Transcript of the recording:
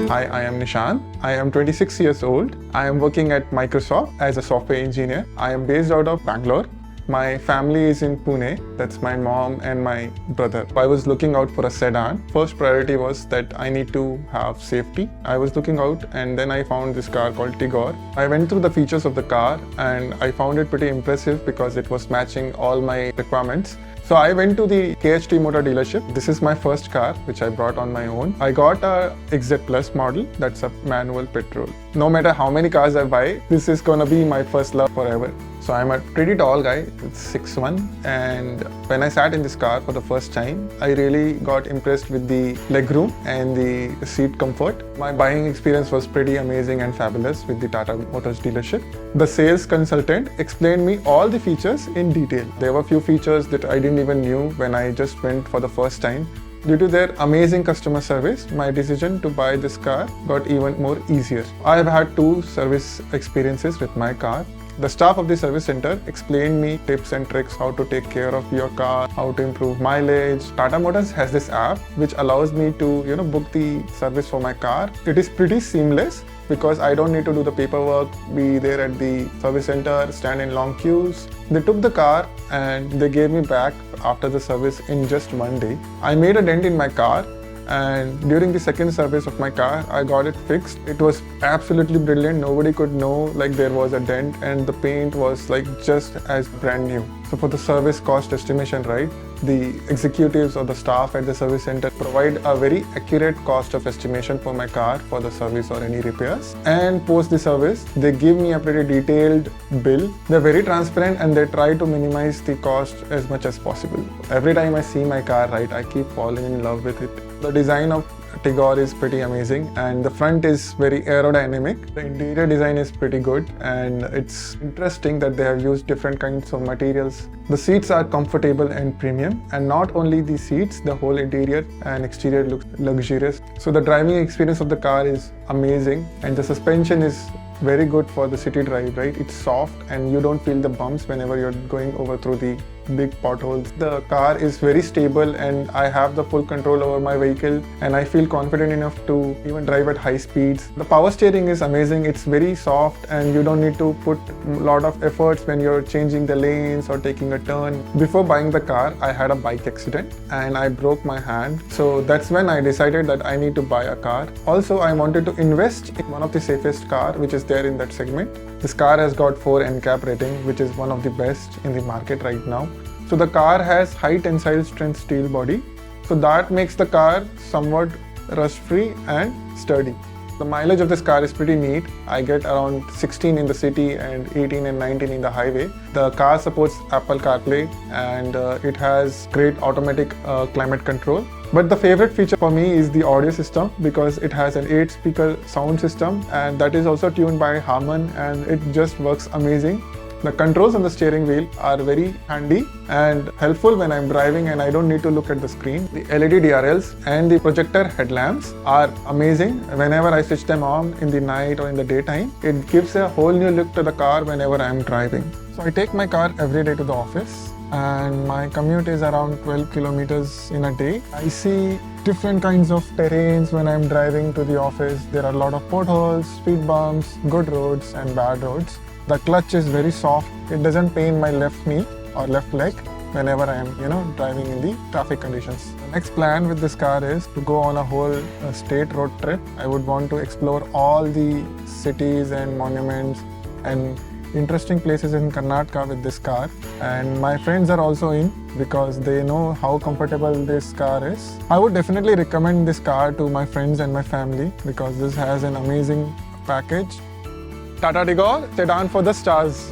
Hi, I am Nishant. I am 26 years old. I am working at Microsoft as a software engineer. I am based out of Bangalore. My family is in Pune. That's my mom and my brother. I was looking out for a sedan. First priority was that I need to have safety. I was looking out and then I found this car called Tigor. I went through the features of the car and I found it pretty impressive because it was matching all my requirements. So I went to the KHT motor dealership. This is my first car which I brought on my own. I got a XZ Plus model, that's a manual petrol. No matter how many cars I buy, this is gonna be my first love forever. So I'm a pretty tall guy, it's 6'1", and when I sat in this car for the first time, I really got impressed with the legroom and the seat comfort. My buying experience was pretty amazing and fabulous with the Tata Motors dealership. The sales consultant explained me all the features in detail. There were few features that I didn't even knew when I just went for the first time. Due to their amazing customer service, my decision to buy this car got even more easier. I have had 2 service experiences with my car. The staff of the service center explained me tips and tricks how to take care of your car, how to improve mileage. Tata Motors has this app which allows me to book the service for my car. It is pretty seamless because I don't need to do the paperwork, be there at the service center, stand in long queues. They took the car and they gave me back after the service in just 1 day. I made a dent in my car, and during the second service of my car, I got it fixed. It was absolutely brilliant. Nobody could know there was a dent, and the paint was just as brand new. So for the service cost estimation, right, the executives or the staff at the service center provide a very accurate cost of estimation for my car for the service or any repairs. And post the service, they give me a pretty detailed bill. They're very transparent and they try to minimize the cost as much as possible. Every time I see my car, right, I keep falling in love with it. The design of Tigor is pretty amazing and the front is very aerodynamic. The interior design is pretty good and it's interesting that they have used different kinds of materials. The seats are comfortable and premium, and not only the seats, the whole interior and exterior looks luxurious. So the driving experience of the car is amazing and the suspension is very good for the city drive, right? It's soft and you don't feel the bumps whenever you're going over through the big potholes. The car is very stable and I have the full control over my vehicle and I feel confident enough to even drive at high speeds. The power steering is amazing. It's very soft and you don't need to put a lot of efforts when you're changing the lanes or taking a turn. Before buying the car, I had a bike accident and I broke my hand. So that's when I decided that I need to buy a car. Also, I wanted to invest in one of the safest car which is there in that segment. This car has got 4 NCAP rating, which is one of the best in the market right now. So the car has high tensile strength steel body. So that makes the car somewhat rust-free and sturdy. The mileage of this car is pretty neat. I get around 16 in the city and 18 and 19 in the highway. The car supports Apple CarPlay and it has great automatic climate control. But the favorite feature for me is the audio system because it has an 8-speaker sound system and that is also tuned by Harman and it just works amazing. The controls on the steering wheel are very handy and helpful when I'm driving and I don't need to look at the screen. The LED DRLs and the projector headlamps are amazing. Whenever I switch them on in the night or in the daytime, it gives a whole new look to the car whenever I'm driving. So I take my car every day to the office and my commute is around 12 kilometers in a day. I see different kinds of terrains when I'm driving to the office. There are a lot of potholes, speed bumps, good roads and bad roads. The clutch is very soft. It doesn't pain my left knee or left leg whenever I am, driving in the traffic conditions. The next plan with this car is to go on a whole state road trip. I would want to explore all the cities and monuments and interesting places in Karnataka with this car. And my friends are also in because they know how comfortable this car is. I would definitely recommend this car to my friends and my family because this has an amazing package. Tata Tigor, sedan for the stars.